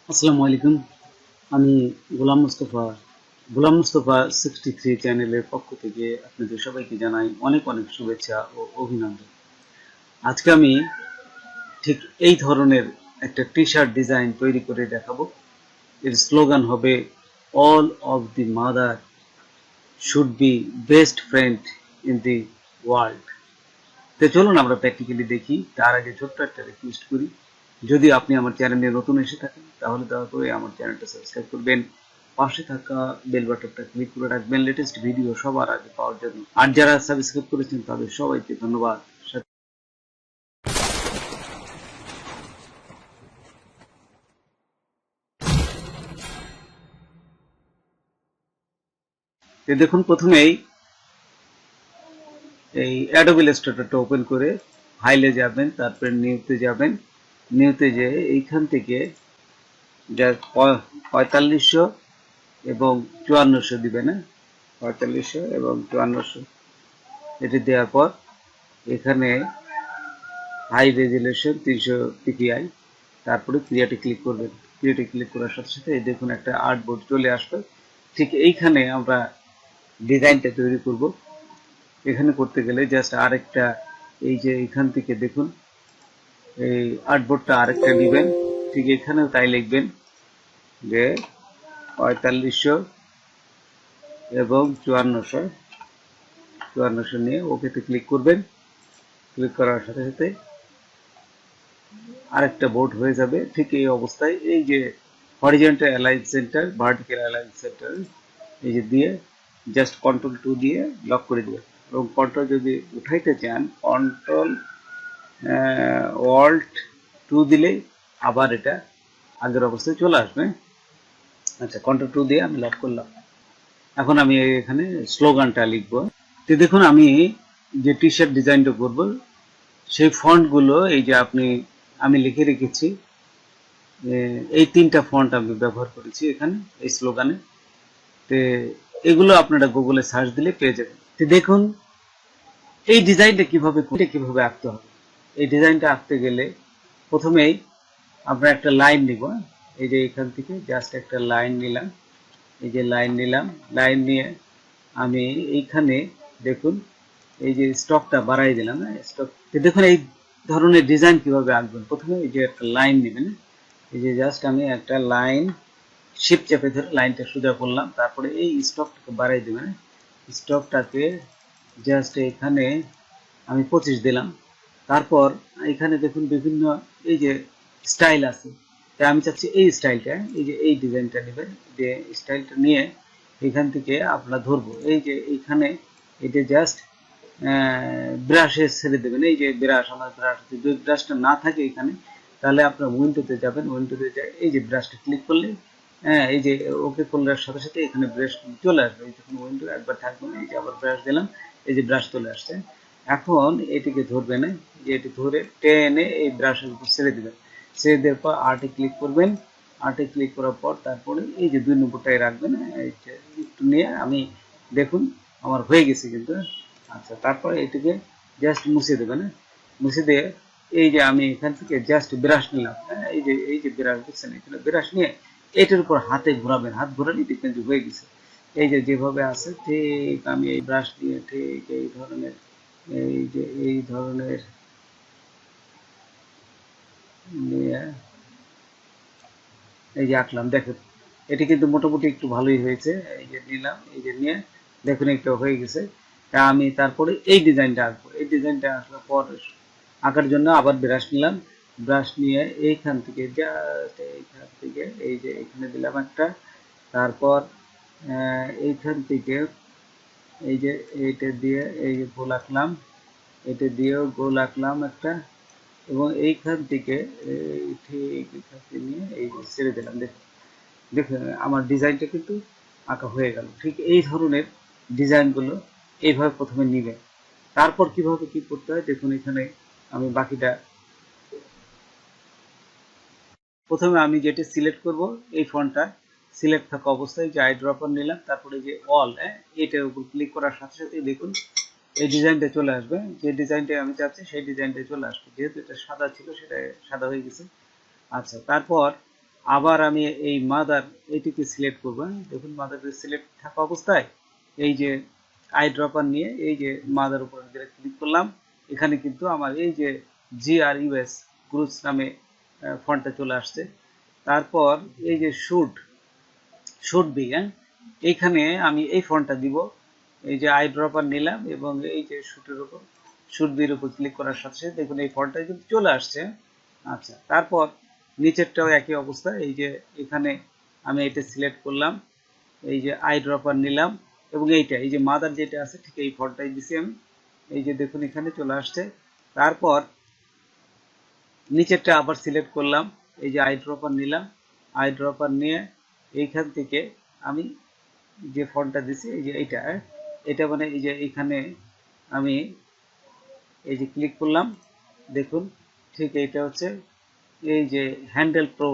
আসসালামু আলাইকুম। আমি গোলাম মুস্তফা 63 চ্যানেলের পক্ষ থেকে আপনাদের সবাইকে জানাই অনেক অনেক শুভেচ্ছা ও অভিনন্দন। আজকে আমি ঠিক এই ধরনের একটা টি শার্ট ডিজাইন তৈরি করে দেখাবো। এর স্লোগান হবে all of the mother should be best friend in the world. তো চলুন আমরা প্র্যাকটিক্যালি দেখি। তার আগে ছোট্ট একটা রিকোয়েস্ট করি, যদি আপনি আমার চ্যানেলে নতুন এসে থাকেন তাহলে দয়া করে আমার চ্যানেলটা সাবস্ক্রাইব করবেন, পাশে থাকা বেল বাটনটা ক্লিক করে রাখবেন লেটেস্ট ভিডিও সবার আগে পাওয়ার জন্য। আর যারা সাবস্ক্রাইব করেছেন তাদের সবাইকে ধন্যবাদ। দেখুন, প্রথমেই এই অ্যাডোবি ইলাস্ট্রেটরটা ওপেন করে ফাইলে যাবেন, তারপরে নিউতে যাবেন। নিউতে যেয়ে এইখান থেকে যা 4500 এবং 5400 দিবেন। 4500 এবং 5400 এটি দেওয়ার পর এখানে হাই রেজুলেশন 300 পিপিআই, তারপরে ক্রিয়েটে ক্লিক করবেন। ক্রিয়েটে ক্লিক করার সাথে সাথে দেখুন একটা আর্টবোর্ড চলে আসবে। ঠিক এইখানে আমরা ডিজাইনটা তৈরি করব। এখানে করতে গেলে জাস্ট আরেকটা, এই যে এখান থেকে দেখুন এই আর্টবোর্ডটা আরেকটা নেবেন। ঠিক এখানেও তাই লিখবেন যে 4500 এবং 5400 নিয়ে ওকেতে ক্লিক করবেন। ক্লিক করার সাথে সাথে আরেকটা বোর্ড হয়ে যাবে। ঠিক এই অবস্থায় এই যে horizontal align centre, vertical align centre, এই যে দিয়ে জাস্ট কন্ট্রোল 2 দিয়ে লক করে দেবেন। এবং কন্ট্রোল যদি উঠাইতে চান কন্ট্রোল অল্ট 2 দিলে আবার এটা আগের অবস্থায় চলে আসবে। আচ্ছা, কন্ট্রোল 2 দিয়ে আমি লক করলাম। এখন আমি এখানে স্লোগানটা লিখবো। তো দেখুন, আমি যে টি শার্ট ডিজাইনটা করব সেই ফন্টগুলো এই যে আমি লিখে রেখেছি। এই 3টা ফন্ট আমি ব্যবহার করেছি এখানে এই স্লোগানে। তো এগুলো আপনারা গুগলে সার্চ দিলে পেয়ে যাবেন। তো দেখুন এই ডিজাইনটা কিভাবে আঁকতে হবে। এই ডিজাইনটা আঁকতে গেলে প্রথমেই আমরা একটা লাইন নিব। এই যে এখান থেকে জাস্ট একটা লাইন নিলাম। এই যে লাইন নিলাম, লাইন নিয়ে আমি এইখানে দেখুন এই যে স্টকটা বাড়াই দিলাম। স্টক দেখুন এই ধরনের ডিজাইন কিভাবে আঁকবেন। প্রথমে এই যে একটা লাইন নেবেন। এই যে জাস্ট আমি একটা লাইন শিফট চেপে ধরে লাইনটা সোজা করলাম। তারপরে এই স্টকটাকে বাড়াই দেবেন। স্টকটাকে জাস্ট এখানে আমি 25 দিলাম। তারপর এখানে দেখুন বিভিন্ন এই যে স্টাইল আছে। তাই আমি চাচ্ছি এই স্টাইলটা, এই যে এই ডিজাইনটা নেবেন। যে স্টাইলটা নিয়ে এখান থেকে আপনার ধরবো। এই যে এখানে এটা জাস্ট ব্রাশে ছেড়ে দেবেন। এই যে ব্রাশ, আমার ব্রাশ যদি ব্রাশটা না থাকে এখানে, তাহলে আপনার উইন্ডোতে যাবেন। উইন্ডোতে যায় এই যে ব্রাশটা ক্লিক করলে, হ্যাঁ, এই যে ওকে করলার সাথে সাথে এখানে ব্রাশ চলে আসবে। এই যখন উইন্ডো একবার থাকবে না, এই যে আবার ব্রাশ দিলাম, এই যে ব্রাশ চলে আসছে। এখন এটিকে ধরবেন, যে এটি ধরে টেনে এই ব্রাশের উপর ছেড়ে দিবেন। ছেড়ে দেওয়ার পর আর্টে ক্লিক করবেন। আর্টে ক্লিক করার পর তারপরে এই যে 2 নম্বরটাই রাখবেন। এইটা একটু নিয়ে আমি দেখুন আমার হয়ে গেছে কিন্তু। আচ্ছা, তারপরে এটিকে জাস্ট মুছে দেবেন। মুছে দিয়ে এই যে আমি এখান থেকে জাস্ট ব্রাশ নিলাম। এই যে ব্রাশ দেখছেন, এখানে ব্রাশ নিয়ে এটার উপর হাতে ঘোরাবেন। হাত ঘোরালে দেখবেন যে হয়ে গেছে। এই যে যেভাবে আছে ঠিক আমি এই ব্রাশ দিয়ে ঠিক এই ধরনের নিয়ে এই যে আঁকলাম। দেখেন এটি কিন্তু মোটামুটি একটু ভালোই হয়েছে। এই যে নিলাম, এই যে নিয়ে দেখুন একটু হয়ে গেছে। তা আমি তারপরে এই ডিজাইনটা আঁকবো। এই ডিজাইনটা আঁকার পর আঁকার জন্য আবার ব্রাশ নিলাম। ব্রাশ নিয়ে এইখান থেকে এই যে এখানে দিলাম একটা। তারপর এইখান থেকে এই যে এইটা দিয়ে এই যে গোল আঁকলাম। এটা দিয়েও গোল আঁকলাম একটা। এবং এইখান থেকে এই ঠিক এখান থেকে নিয়ে এই যে ছেড়ে দিলাম। দেখুন দেখুন আমার ডিজাইনটা কিন্তু আঁকা হয়ে গেল। ঠিক এই ধরনের ডিজাইনগুলো এইভাবে প্রথমে নিবেন। তারপর কিভাবে কি করতে হয় দেখুন। এখানে আমি বাকিটা প্রথমে আমি যেটা সিলেক্ট করব এই ফন্টটা সিলেক্ট থাকা অবস্থায় যে আই ড্রপার নিলাম, তারপরে যে অল, এটার উপর ক্লিক করার সাথে সাথে দেখুন এই ডিজাইনটা চলে আসবে। যে ডিজাইনটা আমি চাচ্ছি সেই ডিজাইনটা চলে আসবে। যেহেতু এটা সাদা ছিল সেটা সাদা হয়ে গেছে। আচ্ছা, তারপর আবার আমি এই মাদার এইটিকে সিলেক্ট করবো। দেখুন মাদারকে সিলেক্ট থাকা অবস্থায় এই যে আই ড্রপার নিয়ে এই যে মাদার উপর ক্লিক করলাম, এখানে কিন্তু আমার এই যে GRUS গ্রুপস নামে ফন্টটা চলে আসছে। তারপর এই যে শুড বি, এইখানে আমি এই ফন্টটা দিব। এই যে আই ড্রপার নিলাম এবং এই যে শুড বির উপর ক্লিক করার সাথে সাথে দেখুন এই ফন্টটা কিন্তু চলে আসছে। আচ্ছা, তারপর নিচেরটাও একই অবস্থা। এই যে এখানে আমি এটা সিলেক্ট করলাম, এই যে আই ড্রপার নিলাম এবং এইটা এই যে মাদার যেটা আছে ঠিক এই ফন্টটাই দিছি আমি। এই যে দেখুন এখানে চলে আসছে। তারপর নিচেরটা আবার সিলেক্ট করলাম, এই যে আই ড্রপার নিলাম, আই ড্রপার নিয়ে এইখান থেকে আমি যে ফন্টটা দিছি এই যে এটা মানে এই যে এখানে আমি এই যে ক্লিক করলাম, দেখুন ঠিক এইটা হচ্ছে এই যে হ্যান্ডেল প্রো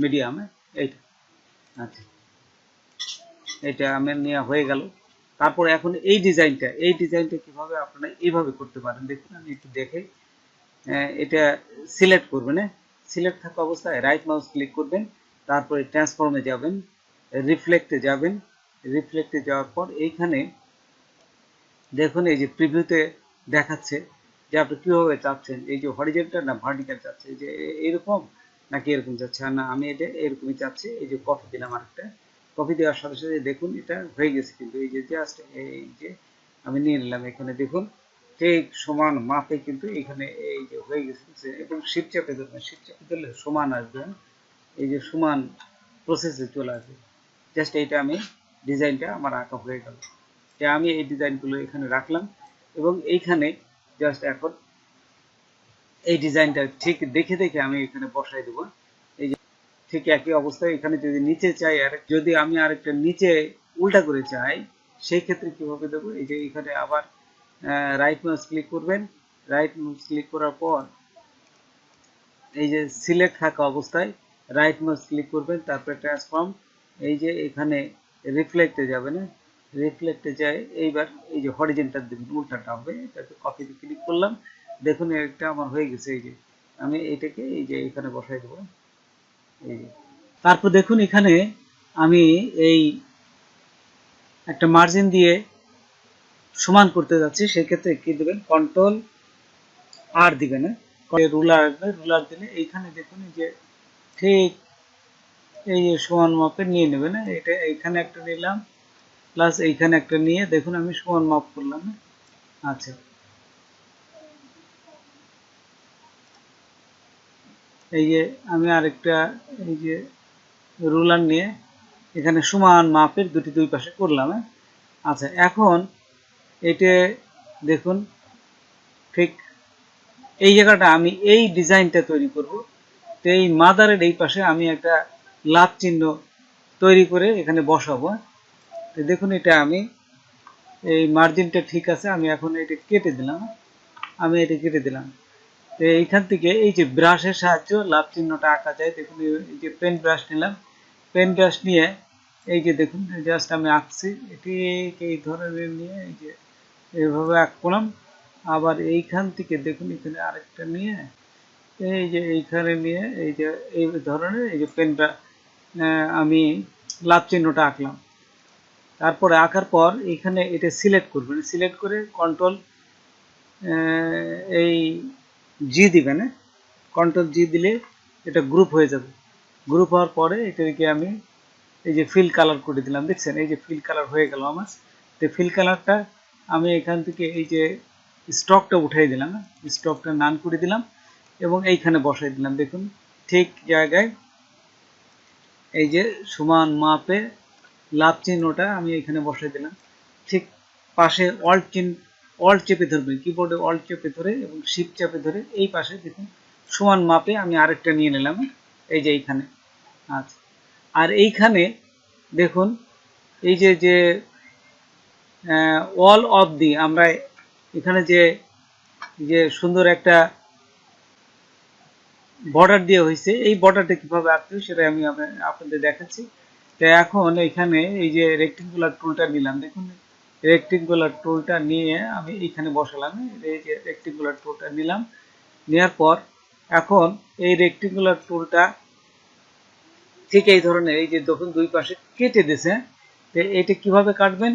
মিডিয়াম, এইটা। আচ্ছা, এটা আমার নেওয়া হয়ে গেল। তারপর এখন এই ডিজাইনটা কিভাবে আপনারা এইভাবে করতে পারেন দেখুন, আমি একটু দেখে। এটা সিলেক্ট করবেন, সিলেক্ট থাকা অবস্থায় রাইট মাউস ক্লিক করবেন, তারপরে ট্রান্সফর্মে যাবেন, রিফ্লেক্টে যাবেন, রিফ্লেক্টে যাওয়ার পর এইখানে দেখুন এই যে প্রিভিউতে দেখাচ্ছে যে আপনি কিভাবে চাচ্ছেন, এই যে হরিজন্টাল না ভার্টিক্যাল চাচ্ছে, এই যে এরকম নাকি এরকম চাচ্ছে। আর না, আমি এটা এরকমই চাচ্ছি। এই যে কপি দিলাম আরেকটা, কপি দেওয়ার সাথে সাথে দেখুন এটা হয়ে গেছে। কিন্তু এই যে জাস্ট এই যে আমি নিয়ে নিলাম, এখানে দেখুন ঠিক সমান মাপে কিন্তু এখানে এই যে হয়ে গেছে। এবং শিফট চাপে ধরবেন, শিফট চাপে ধরলে সমান আসবে, এই যে সমান প্রসেসে চলে আসবে। জাস্ট এইটা আমি ডিজাইনটা আমার আঁকা হয়ে গেল। আমি এই ডিজাইনগুলো এখানে রাখলাম এবং এইখানে জাস্ট এখন এই ডিজাইনটা ঠিক দেখে দেখে আমি এখানে বসাই দেবো। এই যে ঠিক একই অবস্থায় এখানে যদি নিচে চাই, আর যদি আমি আরেকটা নিচে উল্টা করে চাই, সেই ক্ষেত্রে কিভাবে দেবো, এই যে এখানে আবার রাইট মাউস ক্লিক করবেন, রাইট মাউস ক্লিক করার পর এই যে সিলেক্ট থাকা অবস্থায় রাইট মাউস ক্লিক করবেন, তারপরে ট্রান্সফর্ম, এই যে এখানে রিফ্লেক্টে যাবেন, রিফ্লেক্টে যায় এইবার এই যে হরিজন্টাল দেবেন, উল্টাটা হবে। এটাকে কপিতে ক্লিক করলাম, দেখুন এটা আমার হয়ে গেছে। এই যে আমি এটাকে এই যে এখানে বসাই দেবো, এই যে। তারপর দেখুন এখানে আমি এই একটা মার্জিন দিয়ে সমান করতে যাচ্ছি, সেক্ষেত্রে কি দেবেন, কন্ট্রোল আর দিবেন, রুলার আসবে, রুলার দিলে এইখানে দেখুন এই যে ঠিক এই যে সমান মাপে নিয়ে নেবেন। এটা এইখানে একটা নিলাম, প্লাস এইখানে একটা নিয়ে দেখুন আমি সমান মাপ করলাম। আচ্ছা, এই যে আমি আরেকটা এই যে রুলার নিয়ে এখানে সমান মাপের দুই পাশে করলাম। আচ্ছা, এখন এটা দেখুন ঠিক এই জায়গাটা আমি এই ডিজাইনটা তৈরি করব। তো এই মাদারের এই পাশে আমি একটা লাভ চিহ্ন তৈরি করে এখানে বসাবো। তো দেখুন এটা আমি এই মার্জিনটা ঠিক আছে, আমি এখন এটা কেটে দিলাম, আমি এটা কেটে দিলাম। তো এইখান থেকে এই যে ব্রাশের সাহায্যে লাভ চিহ্নটা আঁকা যায়। দেখুন এই যে পেন ব্রাশ নিলাম, পেন ব্রাশ নিয়ে এই যে দেখুন জাস্ট আমি আঁকছি, এটি এই ধরনের নিয়ে এই যে এইভাবে আঁকলাম। আবার এইখান থেকে দেখুন এখানে আরেকটা নিয়ে এই যে এইখানে নিয়ে এই যে এই ধরনের এই যে পেনটা আমি লাভ চিহ্নটা আঁকলাম। তারপরে আঁকার পর এখানে এটা সিলেক্ট করবেন, সিলেক্ট করে কন্ট্রোল এই জি দিবেন, কন্ট্রোল জি দিলে এটা গ্রুপ হয়ে যাবে। গ্রুপ হওয়ার পরে এটাকে আমি এই যে ফিল কালার করে দিলাম, দেখছেন এই যে ফিল কালার হয়ে গেল আমার। তো ফিল কালারটা আমি এখান থেকে এই যে স্টকটা উঠাই দিলাম, স্টকটা নান করে দিলাম এবং এইখানে বসাই দিলাম। দেখুন ঠিক জায়গায় এই যে সমান মাপে লাভ চিহ্নটা আমি এখানে বসাই দিলাম। ঠিক পাশে অল্ট চেপে ধরবেন, কিবোর্ডে অল্ট চেপে ধরে এবং শিফট চেপে ধরে এই পাশে দেখুন সমান মাপে আমি আরেকটা নিয়ে নিলাম, এই যে এইখানে। আচ্ছা, আর এইখানে দেখুন এই যে যে অল অফ দি আমরা এখানে যে যে সুন্দর একটা বর্ডার দিয়ে হয়েছে, এই বর্ডারটা কিভাবে আঁকতে হয় সেটা আমি আপনাদের দেখাচ্ছি। তো এখন এখানে এই যে রেক্টেঙ্গুলার টুলটা নিলাম, দেখুন রেক্টেঙ্গুলার টুলটা নিয়ে আমি এইখানে বসালাম, এই যে রেক্টেঙ্গুলার টুলটা নিলাম, নেওয়ার পর এখন এই রেক্টেঙ্গুলার টুলটা ঠিক এই ধরনের এই যে দেখুন দুই পাশে কেটে দিয়েছে। তো এটা কিভাবে কাটবেন,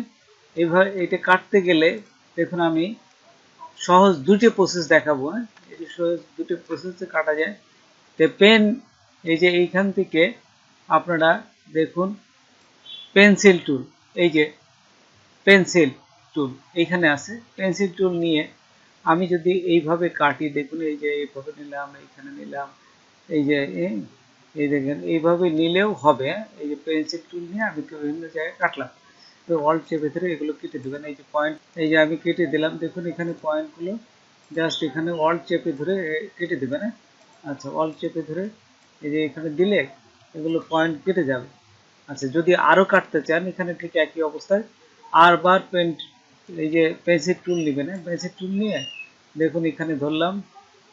এইভাবে এটা কাটতে গেলে দেখুন আমি সহজ দুটো প্রসেস দেখাবো। এই যে সহজ দুটো প্রসেসে কাটা যায়। তো পেন এই যে এইখান থেকে আপনারা দেখুন পেন্সিল টুল, এই যে পেন্সিল টুল এইখানে আছে, পেন্সিল টুল নিয়ে আমি যদি এইভাবে কাটি, দেখুন এই যে এইভাবে নিলাম, এইখানে নিলাম, এই যে এই দেখেন এইভাবে নিলেও হবে। এই যে পেন্সিল টুল নিয়ে আমি বিভিন্ন জায়গায় কাটলাম। তো অল্ট চেপে ধরে এগুলো কেটে দেবেন। এই যে পয়েন্ট, এই যে আমি কেটে দিলাম, দেখুন এখানে পয়েন্টগুলো জাস্ট এখানে অল্ট চেপে ধরে কেটে দেবেন। আচ্ছা, অল্ট চেপে ধরে এই যে এখানে দিলে এগুলো পয়েন্ট কেটে যাবে। আচ্ছা, যদি আরো কাটতে চান এখানে ঠিক একই অবস্থায় আরবার এই যে পেন্সিল টুল নেবেন। পেন্সিল টুল নিয়ে দেখুন এখানে ধরলাম,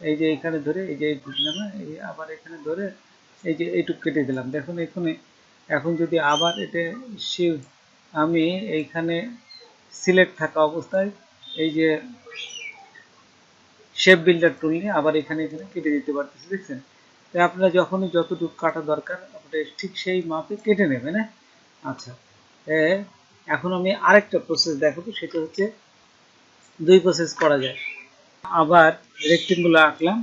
এই যে এখানে ধরে এই যে দিলাম, এই আবার এখানে ধরে এই যে এইটুকু কেটে দিলাম। দেখুন এখানে এখন যদি আবার এটা আমি এইখানে সিলেক্ট থাকা অবস্থায় এই যে শেপ বিল্ডার টুল নিয়ে আবার এখানে এখানে কেটে দিতে পারতেছি, দেখছেন। তো আপনারা যখনই যতটুকু কাটা দরকার আপনারা ঠিক সেই মাপে কেটে নেবেন। আচ্ছা, এখন আমি আরেকটা প্রসেস দেখাবো, সেটা হচ্ছে দুই প্রসেস করা যায়। আবার রেক্টেঙ্গুলার আঁকলাম,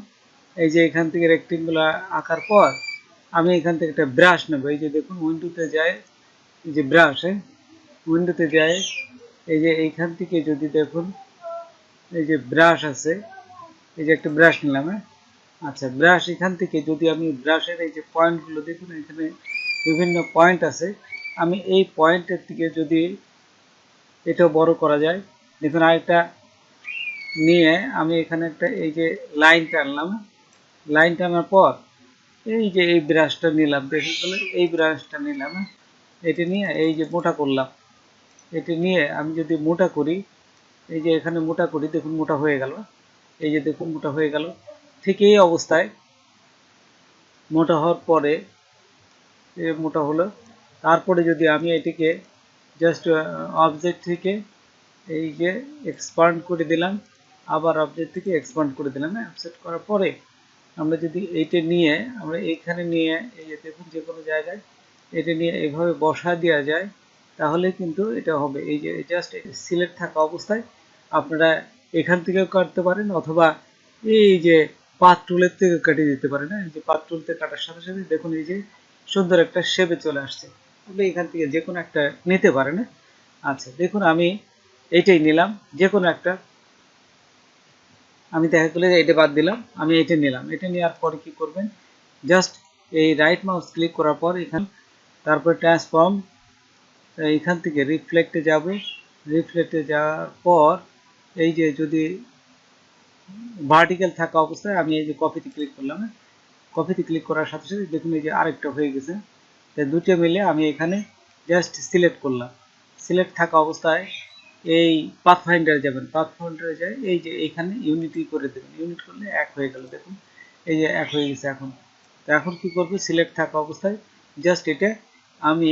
এই যে এখান থেকে রেক্টেঙ্গুলার আঁকার পর আমি এখান থেকে একটা ব্রাশ নেব। এই যে দেখুন উইন্ডোতে যায়, এই যে ব্রাশ, উইন্ডোতে যায়, এই যে এইখান থেকে যদি দেখুন এই যে ব্রাশ আছে, এই যে একটা ব্রাশ নিলাম। আচ্ছা, ব্রাশ এখান থেকে যদি আমি ব্রাশের এই যে পয়েন্টগুলো দেখুন এখানে বিভিন্ন পয়েন্ট আছে, আমি এই পয়েন্টের থেকে যদি এটা বড় করা যায়, দেখুন আরেকটা নিয়ে আমি এখানে একটা এই যে লাইন টানলাম। লাইন টানার পর এই যে এই ব্রাশটা নিলাম, দেখুন এই ব্রাশটা নিলাম, এটা নিয়ে এই যে মোটা করলাম। এটা নিয়ে আমি যদি মোটা করি, এই যে এখানে মোটা করি, দেখুন মোটা হয়ে গেল। এই যে দেখুন মোটা হয়ে গেল। ঠিক এই অবস্থায় মোটা হওয়ার পরে মোটা হলো, তারপরে যদি আমি এটিকে জাস্ট অবজেক্ট থেকে এই যে এক্সপান্ড করে দিলাম, আবার অবজেক্ট থেকে এক্সপান্ড করে দিলাম। অফসেট করার পরে আমরা যদি এইটা নিয়ে আমরা এইখানে নিয়ে এই যে দেখুন যে কোনো জায়গায় এটা নিয়ে এইভাবে বসা দেওয়া যায়, তাহলে কিন্তু এটা হবে। এই যে জাস্ট সিলেক্ট থাকা অবস্থায় আপনারা এখান থেকেও কাটতে পারেন, অথবা এই যে পাথ টুলের থেকে কেটে দিতে পারেন। এই যে পাথ টুল থেকে কাটার সাথে সাথে দেখুন এই যে সুন্দর একটা শেপে চলে আসছে। আপনি এখান থেকে যে কোনো একটা নিতে পারেন। আচ্ছা, দেখুন আমি এইটাই নিলাম, যে কোনো একটা। আমি দেখা গেলো যে এটা বাদ দিলাম, আমি এটা নিলাম। এটা নেওয়ার পরে কি করবেন, জাস্ট এই রাইট মাউস ক্লিক করার পর এখানে তারপর ট্রান্সফর্ম, এইখান থেকে রিফ্লেক্টে যাব। রিফ্লেক্টে যাওয়ার পর এই যে যদি ভার্টিক্যাল থাকা অবস্থায় আমি এই যে কপিতে ক্লিক করলাম। কপিতে ক্লিক করার সাথে সাথে দেখুন এই যে আরেকটা হয়ে গেছে। তাই দুটো মিলে আমি এখানে জাস্ট সিলেক্ট করলাম। সিলেক্ট থাকা অবস্থায় এই পাথফাইন্ডারে যাবেন, পাথফাইন্ডারে যায় এই যে এইখানে ইউনিটি করে দেবেন। ইউনিট করলে এক হয়ে গেল, দেখুন এই যে এক হয়ে গেছে। এখন তো এখন কি করবো, সিলেক্ট থাকা অবস্থায় জাস্ট এটা আমি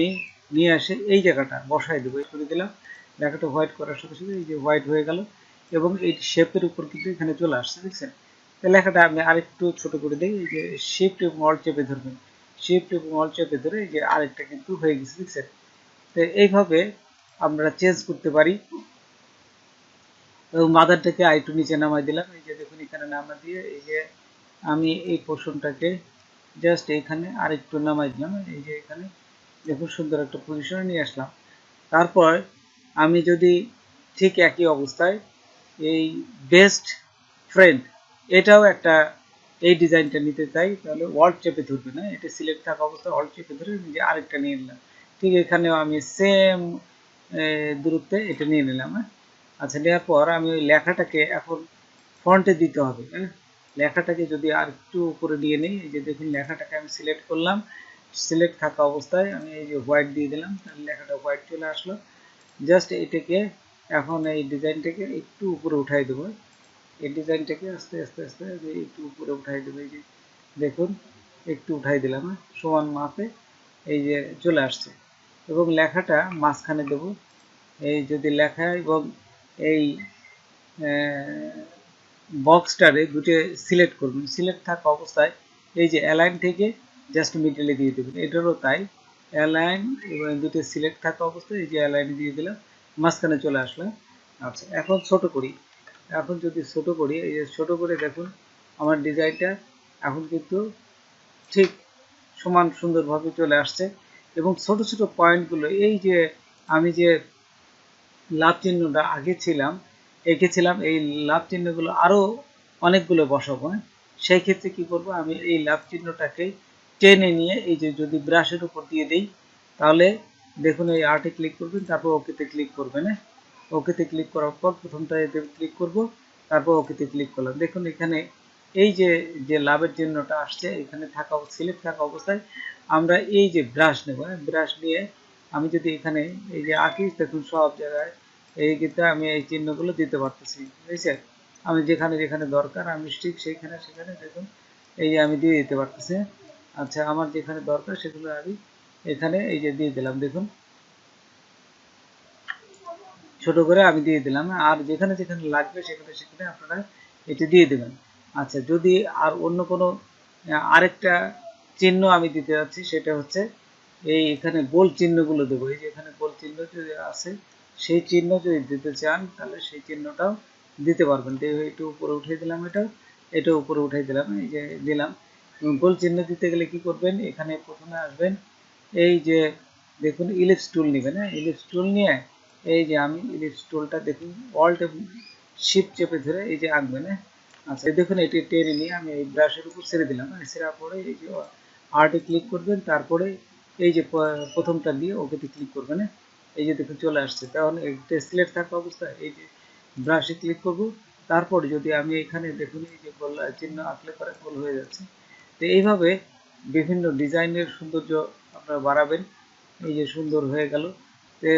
নিয়ে আসে এই জায়গাটা বসাই দেবো, করে দিলাম। লেখাটা হোয়াইট করার সাথে সাথে এই যে হোয়াইট হয়ে গেল, এবং এই শেপের উপর কিন্তু এখানে চলে আসছে, দেখছেন। তো লেখাটা আমি আরেকটু ছোট করে দিই, এই যে শিফট এবং অল্ট চেপে ধরবেন, শিফট এবং অল্ট চেপে ধরে এই যে আরেকটা কিন্তু হয়ে গেছে, দেখছেন। তো এইভাবে আমরা চেঞ্জ করতে পারি। এবং মাদারটাকে আরেকটু নিচে নামাই দিলাম, এই যে দেখুন এখানে নামা দিয়ে এই যে আমি এই পোর্শনটাকে জাস্ট এখানে আরেকটু নামাই দিলাম। এই যে এখানে দেখুন সুন্দর একটা পজিশনে নিয়ে আসলাম। তারপর আমি যদি ঠিক একই অবস্থায় এই বেস্ট ফ্রেন্ড এটাও একটা এই ডিজাইনটা নিতে চাই, তাহলে অল্ট চেপে ধরবে না, এটা সিলেক্ট থাকা অবস্থায় অল্ট চেপে ধরে নিজে আরেকটা নিয়ে নিলাম। ঠিক এখানেও আমি সেম দূরত্বে এটা নিয়ে নিলাম। আচ্ছা, নেওয়ার পর আমি ওই লেখাটাকে এখন ফন্টে দিতে হবে। লেখাটাকে যদি আর একটু উপরে নিয়ে নিই, এই যে দেখুন লেখাটাকে আমি সিলেক্ট করলাম। সিলেক্ট থাকা অবস্থায় আমি এই যে হোয়াইট দিয়ে দিলাম, তাহলে লেখাটা হোয়াইট চলে আসলো। জাস্ট এটাকে এখন এই ডিজাইনটাকে একটু উপরে উঠাই দেবো। এই ডিজাইনটাকে আস্তে আস্তে আস্তে একটু উপরে উঠাই দেবো। এই যে দেখুন একটু উঠাই দিলাম, সমান মাপে এই যে চলে আসছে। এবং লেখাটা মাঝখানে দেব। এই যদি লেখা এবং এই বক্সটারে দুটো সিলেক্ট করবেন। সিলেক্ট থাকা অবস্থায় এই যে অ্যালাইন থেকে জাস্ট মিডলে দিয়ে দেবেন। এটারও তাই, অ্যালাইন এবং দুটো সিলেক্ট থাকা অবস্থায় এই যে অ্যালাইন দিয়ে দিলাম, মাঝখানে চলে আসলাম। আচ্ছা, এখন ছোট করি। এখন যদি ছোট করি, এই যে ছোট করে দেখুন আমার ডিজাইনটা এখন কিন্তু ঠিক সমান সুন্দরভাবে চলে আসছে। এবং ছোট ছোট পয়েন্টগুলো, এই যে আমি যে লাভ চিহ্নটা আগে ছিলাম এঁকেছিলাম, এই লাভ চিহ্নগুলো আরও অনেকগুলো বসাবো। সেই ক্ষেত্রে কি করব, আমি এই লাভ চিহ্নটাকে টেনে নিয়ে এই যে যদি ব্রাশের উপর দিয়ে দিই, তাহলে দেখুন এই আর্টে ক্লিক করবেন, তারপর ওকেতে ক্লিক করবেন। ওকেতে ক্লিক করার পর প্রথমটা এতে ক্লিক করব, তারপর ওকেতে ক্লিক করলাম। দেখুন এখানে এই যে যে লাভের চিহ্নটা আসছে এখানে থাকা সিলেক্ট থাকা অবস্থায় আমরা এই যে ব্রাশ নেব, ব্রাশ নিয়ে আমি যদি এখানে এই যে আঁকি, দেখুন সব জায়গায় এই কিন্তু আমি এই চিহ্নগুলো দিতে পারতেছি, বুঝছে? আমি যেখানে যেখানে দরকার আমি ঠিক সেইখানে সেখানে দেখুন এই যে আমি দিয়ে দিতে পারতেছি। আচ্ছা, আমার যেখানে দরকার সেগুলো আমি এখানে এই যে দিয়ে দিলাম, দেখুন ছোট করে আমি দিয়ে দিলাম। আর যেখানে যেখানে লাগবে সেখানে সেখানে আপনারা এটি দিয়ে দেবেন। আচ্ছা, যদি আর অন্য কোনো আরেকটা চিহ্ন আমি দিতে যাচ্ছি, সেটা হচ্ছে এই এখানে গোল চিহ্নগুলো দেবো। এই যে এখানে গোল চিহ্ন যদি আছে, সেই চিহ্ন যদি দিতে চান তাহলে সেই চিহ্নটাও দিতে পারবেন। একটু উপরে উঠিয়ে দিলাম, এটা উপরে উঠিয়ে দিলাম, এই যে দিলাম। গোল চিহ্ন দিতে গেলে কি করবেন, এখানে প্রথমে আসবেন, এই যে দেখুন ইলিপস টুল নেবেন। ইলিপস টুল নিয়ে এই যে আমি ইলিপস টুলটা দেখুন অল্ট শিফট চেপে ধরে এই যে আঁকবেন। আচ্ছা, দেখুন এটি টেনে নিয়ে আমি এই ব্রাশের উপর ছেড়ে দিলাম। ছেড়ার পরে এই যে আর্টে ক্লিক করবেন, তারপরে এই যে প্রথমটা দিয়ে ওকেতে ক্লিক করবেন। এই যে দেখুন চলে আসছে। তাহলে সিলেক্ট থাকা অবস্থায় এই যে ব্রাশে ক্লিক করব, তারপর যদি আমি এখানে দেখুন এই যে গোল চিহ্ন আঁকলে পরে গোল হয়ে যাচ্ছে। তো এইভাবে বিভিন্ন ডিজাইনের সৌন্দর্য আপনারা বাড়াবেন। এই যে সুন্দর হয়ে গেল। তে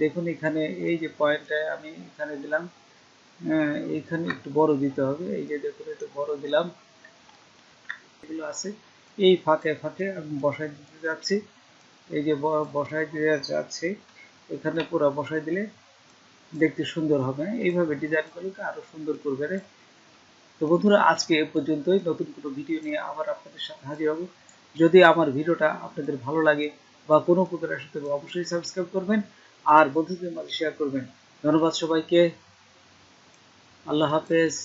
দেখুন এখানে এই যে পয়েন্টটা আমি এখানে দিলাম, এখানে একটু বড় দিতে হবে। এই যে দেখুন একটু বড় দিলাম, এগুলো আছে এই ফাঁকে ফাঁকে আমি বসাই দিতে যাচ্ছি। এই যে বসাই দিতে যাচ্ছি, এখানে পুরো বসাই দিলে দেখতে সুন্দর হবে। এইভাবে ডিজাইনগুলোকে আরো সুন্দর করবে। তো বন্ধুরা, আজকে এ পর্যন্তই। নতুন কোনো ভিডিও নিয়ে আবার আপনাদের সাথে হাজির হব। যদি আমার ভিডিওটা আপনাদের ভালো লাগে বা কোনো উপকার আসে তবে অবশ্যই সাবস্ক্রাইব করবেন আর বন্ধুদের মাঝে শেয়ার করবেন। ধন্যবাদ সবাইকে। আল্লাহ হাফেজ।